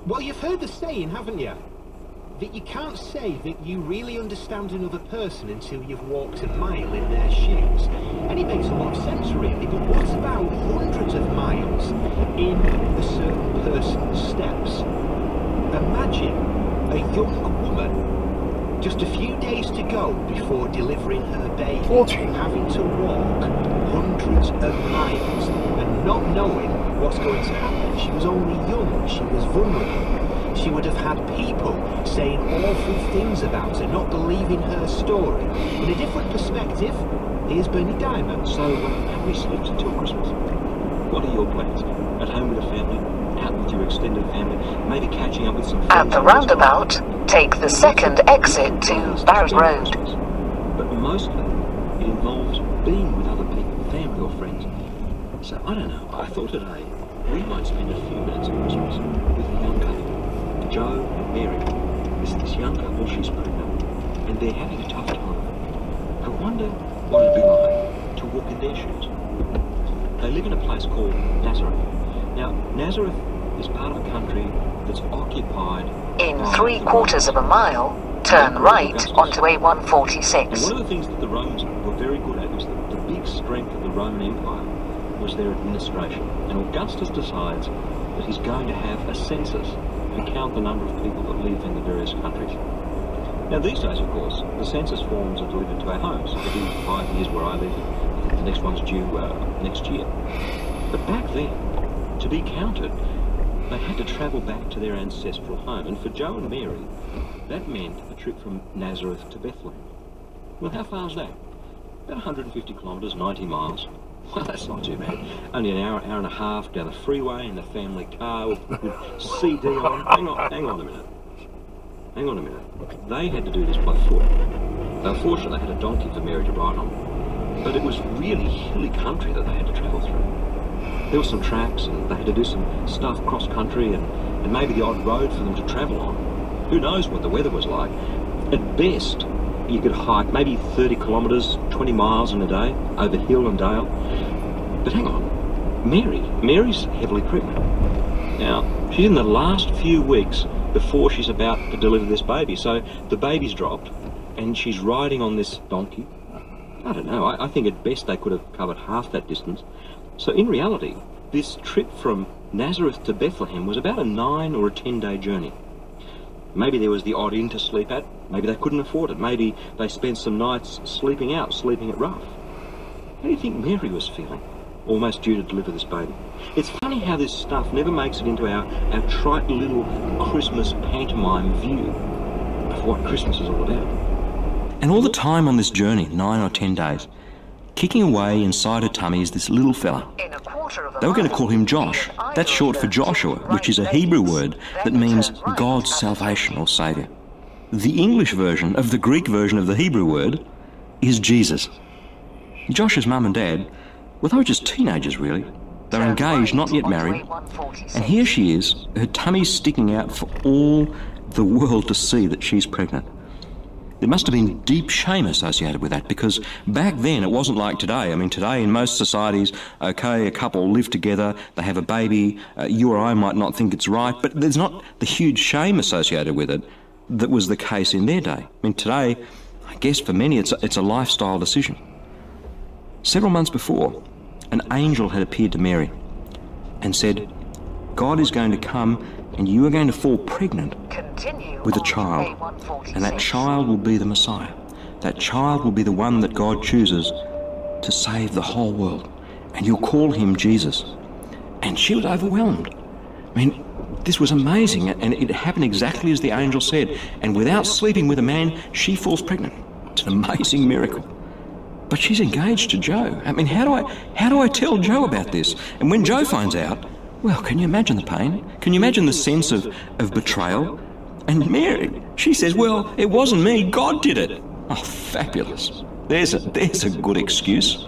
Well, you've heard the saying, haven't you? That you can't say that you really understand another person until you've walked a mile in their shoes. And it makes a lot of sense, really, but what about hundreds of miles in a certain person's steps? Imagine a young woman, just a few days to go before delivering her baby, having to walk hundreds of miles and not knowing what's going to happen. She was only young, she was vulnerable. She would have had people saying awful things about her, not believing her story. In a different perspective, here's Bernie Diamond. So, have we slept until Christmas? What are your plans? At home with the family? Out with your extended family? Maybe catching up with some friends? At the roundabout, take the second exit to Barrett Road. But mostly, it involves being with other people, family or friends. So, I don't know, I thought today we might spend a few minutes at Christmas with a young couple. Joe and Mary. This young couple, she's pregnant, and they're having a tough time. I wonder what it'd be like to walk in their shoes. They live in a place called Nazareth. Now, Nazareth is part of a country that's occupied... In 3/4 of a mile, turn right onto A146. And one of the things that the Romans were very good at was the big strength of the Roman Empire was their administration. And Augustus decides that he's going to have a census and count the number of people that live in the various countries. Now these days, of course, the census forms are delivered to our homes. Every 5 years where I live, I think the next one's due next year. But back then, to be counted, they had to travel back to their ancestral home. And for Joe and Mary, that meant a trip from Nazareth to Bethlehem. Well, how far is that? About 150 kilometres, 90 miles. Well, that's not too bad. Only an hour and a half down the freeway in the family car with CD on. Hang on a minute. Hang on a minute. They had to do this by foot. Now, fortunately, they had a donkey for Mary to ride on. But it was really hilly country that they had to travel through. There were some tracks, and they had to do some stuff cross-country, and maybe the odd road for them to travel on. Who knows what the weather was like. At best, you could hike maybe 30 kilometres, 20 miles in a day, over hill and dale. But hang on, Mary's heavily pregnant. Now, she's in the last few weeks before she's about to deliver this baby, so the baby's dropped, and she's riding on this donkey. I don't know, I think at best they could have covered half that distance. So in reality, this trip from Nazareth to Bethlehem was about a 9 or a 10-day journey. Maybe there was the odd inn to sleep at, maybe they couldn't afford it, maybe they spent some nights sleeping out, sleeping at rough. How do you think Mary was feeling, almost due to deliver this baby? It's funny how this stuff never makes it into our trite little Christmas pantomime view of what Christmas is all about. And all the time on this journey, 9 or 10 days, kicking away inside her tummy is this little fella. They were going to call him Josh. That's short for Joshua, which is a Hebrew word that means God's salvation or saviour. The English version of the Greek version of the Hebrew word is Jesus. Josh's mum and dad, well, they were just teenagers really. They were engaged, not yet married. And here she is, her tummy's sticking out for all the world to see that she's pregnant. There must have been deep shame associated with that, because back then it wasn't like today. I mean, today in most societies, okay, a couple live together, they have a baby, you or I might not think it's right, but there's not the huge shame associated with it that was the case in their day. I mean, today, I guess for many it's a lifestyle decision. Several months before, an angel had appeared to Mary and said, God is going to come and you are going to fall pregnant with a child, and that child will be the Messiah. That child will be the one that God chooses to save the whole world, and you'll call him Jesus. And she was overwhelmed. I mean, this was amazing, and it happened exactly as the angel said, and without sleeping with a man, she falls pregnant. It's an amazing miracle. But she's engaged to Joe. I mean, how do I tell Joe about this? And when Joe finds out, well, can you imagine the pain? Can you imagine the sense of betrayal? And Mary, she says, well, it wasn't me, God did it. Oh, fabulous. There's a good excuse.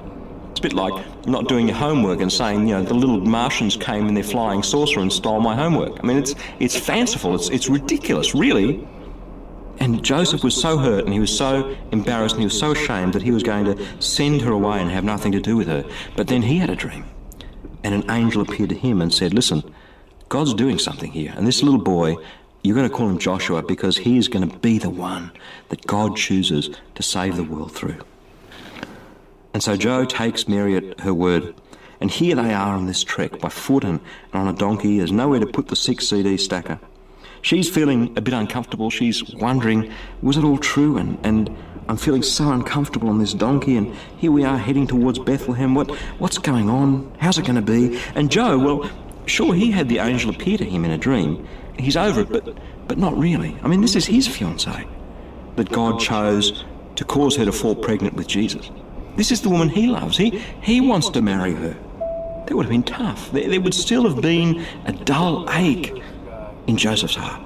It's a bit like not doing your homework and saying, you know, the little Martians came in their flying saucer and stole my homework. I mean, it's fanciful, it's ridiculous, really. And Joseph was so hurt and he was so embarrassed and he was so ashamed that he was going to send her away and have nothing to do with her. But then he had a dream. And an angel appeared to him and said, listen, God's doing something here. And this little boy, you're going to call him Joshua because he is going to be the one that God chooses to save the world through. And so Joe takes Mary at her word. And here they are on this trek, by foot and on a donkey. There's nowhere to put the 6 CD stacker. She's feeling a bit uncomfortable. She's wondering, was it all true? And I'm feeling so uncomfortable on this donkey, and here we are heading towards Bethlehem. What's going on? How's it going to be? And Joe, well, sure, he had the angel appear to him in a dream. He's over it, but not really. I mean, this is his fiancée that God chose to cause her to fall pregnant with Jesus. This is the woman he loves. He wants to marry her. That would have been tough. There would still have been a dull ache in Joseph's heart.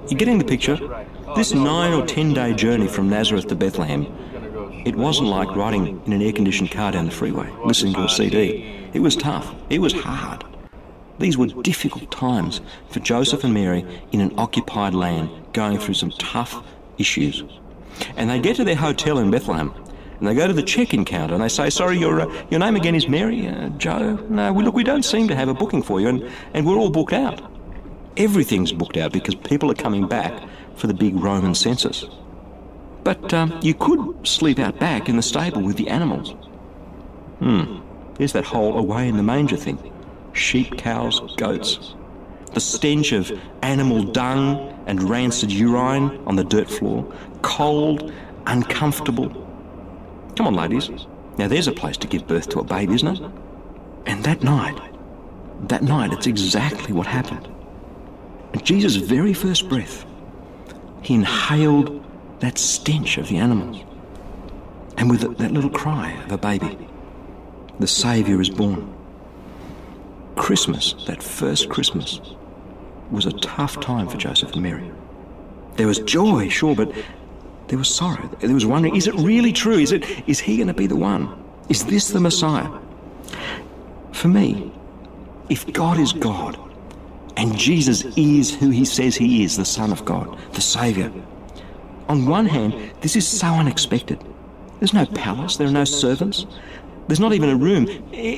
You're getting the picture? This 9 or 10 day journey from Nazareth to Bethlehem, it wasn't like riding in an air-conditioned car down the freeway, listening to a CD. It was tough. It was hard. These were difficult times for Joseph and Mary in an occupied land, going through some tough issues. And they get to their hotel in Bethlehem, and they go to the check-in counter and they say, sorry, your name again is Mary? Joe? No, we don't seem to have a booking for you, and we're all booked out. Everything's booked out because people are coming back for the big Roman census. But you could sleep out back in the stable with the animals. There's that whole away in the manger thing. Sheep, cows, goats. The stench of animal dung and rancid urine on the dirt floor. Cold, uncomfortable. Come on, ladies. Now there's a place to give birth to a baby, isn't it? And that night, it's exactly what happened. At Jesus' very first breath, he inhaled that stench of the animals. And with that little cry of a baby, the Saviour is born. Christmas, that first Christmas, was a tough time for Joseph and Mary. There was joy, sure, but there was sorrow. There was wondering, is it really true? Is he going to be the one? Is this the Messiah? For me, if God is God, and Jesus is who he says he is, the Son of God, the Saviour, on one hand, this is so unexpected. There's no palace, there are no servants, there's not even a room.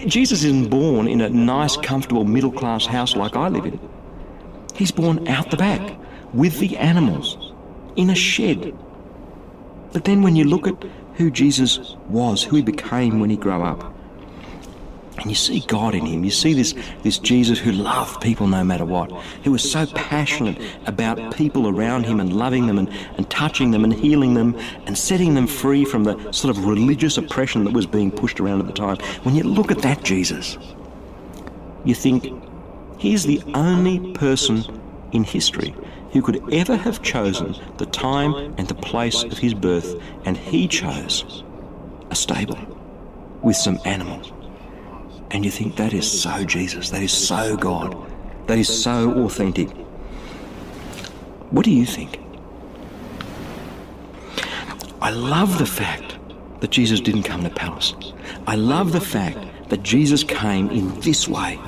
Jesus isn't born in a nice, comfortable, middle-class house like I live in. He's born out the back, with the animals, in a shed. But then when you look at who Jesus was, who he became when he grew up, and you see God in him, you see this Jesus who loved people no matter what, who was so passionate about people around him and loving them and touching them and healing them and setting them free from the sort of religious oppression that was being pushed around at the time. When you look at that Jesus, you think, he's the only person in history who could ever have chosen the time and the place of his birth, and he chose a stable with some animals. And you think, that is so Jesus, that is so God, that is so authentic. What do you think? I love the fact that Jesus didn't come in a palace. I love the fact that Jesus came in this way,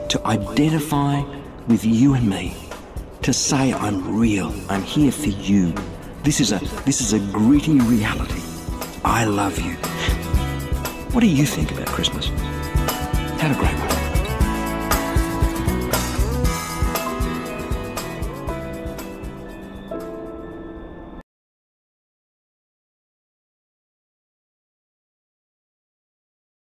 to identify with you and me, to say, I'm real, I'm here for you. This is a gritty reality. I love you. What do you think about Christmas? Have a great one.